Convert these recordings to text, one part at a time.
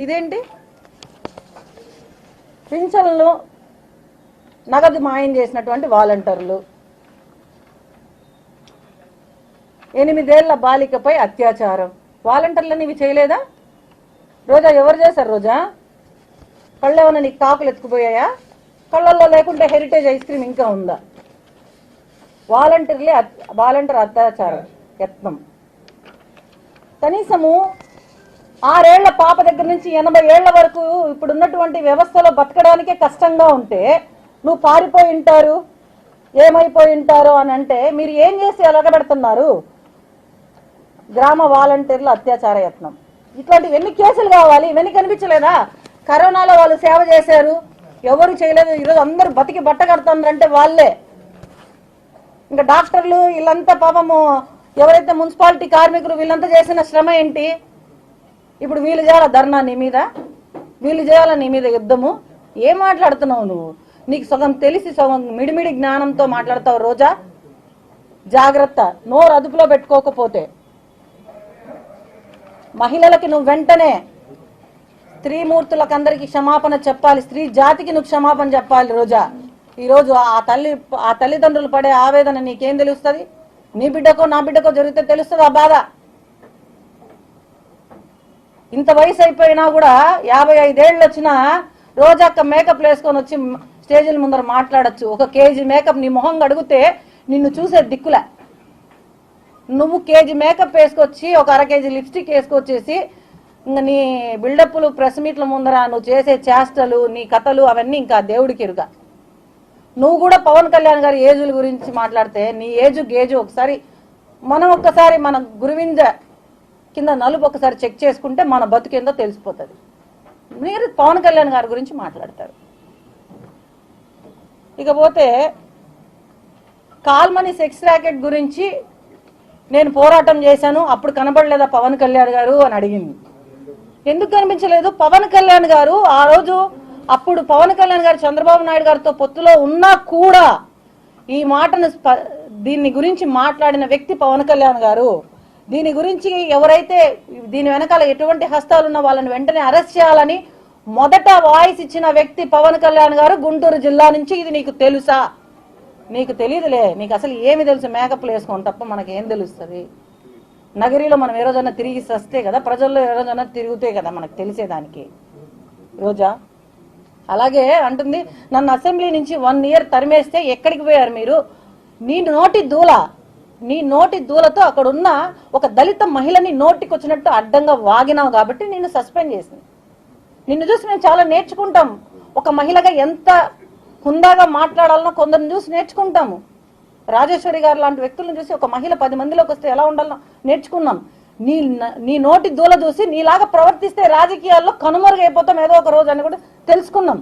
ఇదేంటి పింఛన్లు నగదు మాయం చేసినటువంటి వాలంటీర్లు 8 ఏళ్ల బాలికపై అత్యాచారం వాలంటీర్లని ఇవి చేయలేదా రోజా ఎవరు చేశారు రోజా కళ్ళేమన్నా నీకు కాకులు ఎత్తుకుపోయాయా కళ్ళల్లో లేకుంటే హెరిటేజ్ ఐస్ క్రీమ్ ఇంకా ఉందా వాలంటీర్ అత్యాచారం యత్నం కనీసము 6 ఏళ్ల పాప దగ్గర నుంచి 80 ఏళ్ల వరకు ఇప్పుడున్నటువంటి వ్యవస్థలో బతకడానికే కష్టంగా ఉంటే నువ్వు పారిపోయి ఉంటారు ఏమైపోయి ఉంటారు అని అంటే మీరు ఏం చేసి ఎలగబెడుతున్నారు గ్రామ వాలంటీర్ల అత్యాచార యత్నం ఇట్లాంటివి ఎన్ని కేసులు కావాలి ఇవన్నీ కనిపించలేదా కరోనాలో వాళ్ళు సేవ చేశారు ఎవరు చేయలేదు ఈరోజు అందరూ బతికి బట్ట కడుతున్నారంటే వాళ్ళే ఇంకా డాక్టర్లు వీళ్ళంతా పాపము ఎవరైతే మున్సిపాలిటీ కార్మికులు వీళ్ళంతా చేసిన శ్రమ ఏంటి ఇప్పుడు వీళ్ళు చేయాల ధర్నా నీ మీద వీళ్ళు చేయాల నీ మీద యుద్ధము ఏం మాట్లాడుతున్నావు నువ్వు నీకు సగం తెలిసి సగం మిడిమిడి జ్ఞానంతో మాట్లాడతావు రోజా జాగ్రత్త నోరు అదుపులో పెట్టుకోకపోతే మహిళలకి నువ్వు వెంటనే స్త్రీమూర్తులకు అందరికీ క్షమాపణ చెప్పాలి స్త్రీ జాతికి నువ్వు క్షమాపణ చెప్పాలి రోజా ఈరోజు ఆ తల్లిదండ్రులు పడే ఆవేదన నీకేం తెలుస్తుంది నీ బిడ్డకో నా బిడ్డకో జరిగితే తెలుస్తుంది ఆ బాధ ఇంత వయసు అయిపోయినా కూడా 55 ఏళ్ళు వచ్చినా రోజక్క మేకప్ వేసుకొని వచ్చి స్టేజీల ముందర మాట్లాడచ్చు 1 కేజీ మేకప్ నీ మొహం అడిగితే నిన్ను చూసే దిక్కులే నువ్వు కేజీ మేకప్ వేసుకొచ్చి 1/2 కేజీ లిప్స్టిక్ వేసుకొచ్చేసి ఇంకా నీ బిల్డప్లు ప్రెస్ మీట్ల ముందర నువ్వు చేసే చేష్టలు నీ కథలు అవన్నీ ఇంకా దేవుడికి ఎరుగా నువ్వు కూడా పవన్ కళ్యాణ్ గారి ఏజుల గురించి మాట్లాడితే నీ ఏజు గేజు ఒకసారి ఒక్కసారి మన గురువింద కింద నలుపు ఒకసారి చెక్ చేసుకుంటే మన బతుకేందో తెలిసిపోతుంది మీరు పవన్ కళ్యాణ్ గారి గురించి మాట్లాడతారు ఇకపోతే కాల్మనీ సెక్స్ ర్యాకెట్ గురించి నేను పోరాటం చేశాను అప్పుడు కనబడలేదా పవన్ కళ్యాణ్ గారు అని అడిగింది ఎందుకు కనిపించలేదు పవన్ కళ్యాణ్ గారు ఆ రోజు అప్పుడు పవన్ కళ్యాణ్ గారు చంద్రబాబు నాయుడు గారితో పొత్తులో ఉన్నా కూడా ఈ మాటను దీని గురించి మాట్లాడిన వ్యక్తి పవన్ కళ్యాణ్ గారు దీని గురించి ఎవరైతే దీని వెనకాల ఎటువంటి హస్తాలున్న వాళ్ళని వెంటనే అరెస్ట్ చేయాలని మొదట వాయిస్ ఇచ్చిన వ్యక్తి పవన్ కళ్యాణ్ గారు గుంటూరు జిల్లా నుంచి ఇది నీకు తెలుసా నీకు తెలియదులే నీకు అసలు ఏమి తెలుసు మేకప్లు వేసుకోండి తప్ప మనకేం తెలుస్తుంది నగరిలో మనం ఏ రోజైనా తిరిగి వస్తే కదా ప్రజల్లో ఏ రోజైనా తిరిగితే కదా మనకు తెలిసేదానికి రోజా అలాగే అంటుంది నన్ను అసెంబ్లీ నుంచి 1 ఇయర్ తరిమేస్తే ఎక్కడికి పోయారు మీరు నీ నోటి దూలతో అక్కడ ఉన్న ఒక దళిత మహిళని నోటికి వచ్చినట్టు అడ్డంగా వాగినావు కాబట్టి నిన్ను సస్పెండ్ చేసింది నిన్ను చూసి మేము చాలా నేర్చుకుంటాం ఒక మహిళగా ఎంత హుందాగా మాట్లాడాలనో కొందరిని చూసి నేర్చుకుంటాము రాజేశ్వరి గారు లాంటి వ్యక్తులను చూసి ఒక మహిళ 10 మందిలోకి వస్తే ఎలా ఉండాలనో నేర్చుకున్నాం నీ నోటి దూల చూసి నీలాగా ప్రవర్తిస్తే రాజకీయాల్లో కనుమరుగైపోతాం ఏదో ఒక రోజు అని కూడా తెలుసుకున్నాం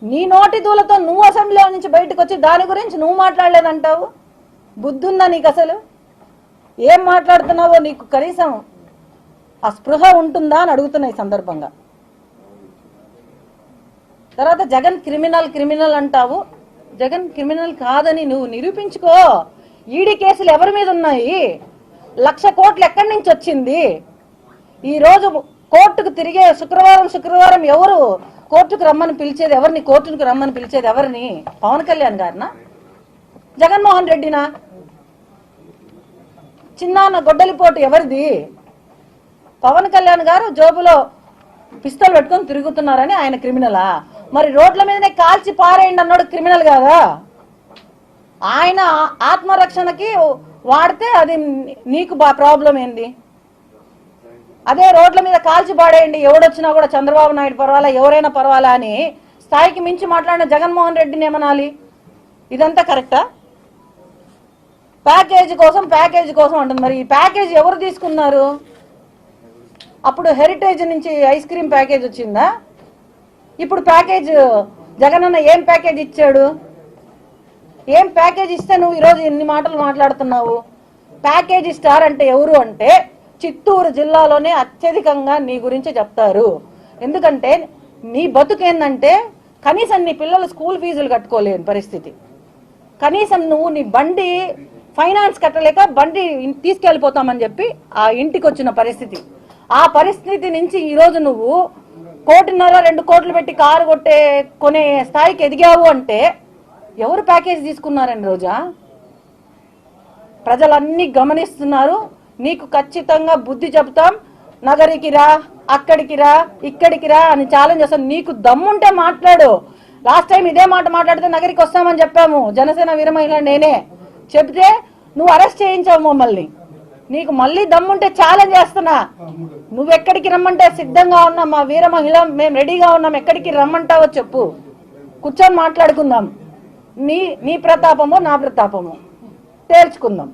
నీ నోటి దూలతో నువ్వు అసెంబ్లీలో నుంచి బయటకు వచ్చి దాని గురించి నువ్వు మాట్లాడలేదంటావు బుద్ధి ఉందా నీకు అసలు ఏం మాట్లాడుతున్నావో నీకు కనీసం ఆ స్పృహ ఉంటుందా అని అడుగుతున్నా ఈ సందర్భంగా తర్వాత జగన్ క్రిమినల్ అంటావు జగన్ క్రిమినల్ కాదని నువ్వు నిరూపించుకో ఈడీ కేసులు ఎవరి మీద ఉన్నాయి 1,00,000 కోట్లు ఎక్కడి నుంచి వచ్చింది ఈ రోజు కోర్టుకు తిరిగే శుక్రవారం ఎవరు కోర్టుకు రమ్మని పిలిచేది ఎవరిని కోర్టుకు రమ్మని పిలిచేది ఎవరిని పవన్ కళ్యాణ్ గారినా జగన్మోహన్ రెడ్డినా చిన్నాన్న గొడ్డలిపోటు ఎవరిది పవన్ కళ్యాణ్ గారు జోబులో పిస్తల్ పెట్టుకొని తిరుగుతున్నారని ఆయన క్రిమినలా మరి రోడ్ల మీదనే కాల్చి పారేయండి అన్నాడు క్రిమినల్ కాదా ఆయన ఆత్మరక్షణకి వాడితే అది నీకు ప్రాబ్లం ఏంది అదే రోడ్ల మీద కాల్చి పాడేయండి ఎవడొచ్చినా కూడా చంద్రబాబు నాయుడు పర్వాలా ఎవరైనా పర్వాలా అని స్థాయికి మించి మాట్లాడిన జగన్మోహన్ రెడ్డిని ఏమనాలి ఇదంతా కరెక్టా ప్యాకేజ్ కోసం అంటుంది మరి ఈ ప్యాకేజ్ ఎవరు తీసుకున్నారు అప్పుడు హెరిటేజ్ నుంచి ఐస్ క్రీమ్ ప్యాకేజ్ వచ్చిందా ఇప్పుడు ప్యాకేజ్ జగనన్న ఏం ప్యాకేజ్ ఇచ్చాడు ఏం ప్యాకేజ్ ఇస్తే నువ్వు ఈరోజు ఎన్ని మాటలు మాట్లాడుతున్నావు ప్యాకేజ్ స్టార్ అంటే ఎవరు అంటే చిత్తూరు జిల్లాలోనే అత్యధికంగా నీ గురించి చెప్తారు ఎందుకంటే నీ బతుకేందంటే కనీసం నీ పిల్లలు స్కూల్ ఫీజులు కట్టుకోలేని పరిస్థితి కనీసం నువ్వు నీ బండి ఫైనాన్స్ కట్టలేక బండి తీసుకెళ్ళిపోతామని చెప్పి ఆ ఇంటికి వచ్చిన పరిస్థితి ఆ పరిస్థితి నుంచి ఈరోజు నువ్వు 1.5 2 కోట్లు పెట్టి కారు కొనే స్థాయికి ఎదిగావు అంటే ఎవరు ప్యాకేజ్ తీసుకున్నారండి రోజా? ప్రజలన్నీ గమనిస్తున్నారు. నీకు ఖచ్చితంగా బుద్ధి చెప్తాం. నగరికి రా, అక్కడికి రా, ఇక్కడికి రా అని ఛాలెంజ్ చేస్తాం. నీకు దమ్ముంటే మాట్లాడు. లాస్ట్ టైం ఇదే మాట మాట్లాడితే నగరికి వస్తామని చెప్పాము. జనసేన వీరమహిళ నేనే చెప్తే నువ్వు అరెస్ట్ చేయించావు మమ్మల్ని. నీకు మళ్ళీ దమ్ముంటే ఛాలెంజ్ చేస్తున్నా. నువ్వెక్కడికి రమ్మంటే సిద్ధంగా ఉన్నాం. మా వీరమహిళ మేము రెడీగా ఉన్నాం. ఎక్కడికి రమ్మంటావో చెప్పు, కూర్చొని మాట్లాడుకుందాం. నీ ప్రతాపమో నా ప్రతాపమో తేల్చుకుందాం.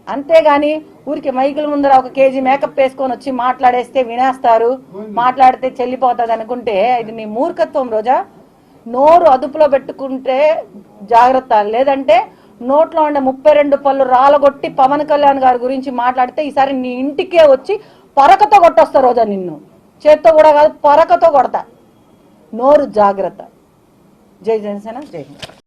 అంతేగాని ఊరికి మైకుల ముందర 1 కేజీ మేకప్ వేసుకొని వచ్చి మాట్లాడేస్తే వినేస్తారు, మాట్లాడితే చెల్లిపోతుంది అనుకుంటే ఇది నీ మూర్ఖత్వం రోజా. నోరు అదుపులో పెట్టుకుంటే జాగ్రత్త, లేదంటే నోట్లో ఉండే 32 పళ్ళు రాలగొట్టి పవన్ కళ్యాణ్ గారి గురించి మాట్లాడితే ఈసారి నీ ఇంటికే వచ్చి పరకతో కొట్టొస్తా రోజా. నిన్ను చేత్తో కూడా కాదు, పరకతో కొడతా. నోరు జాగ్రత్త. జై జనసేన, జై హింద్.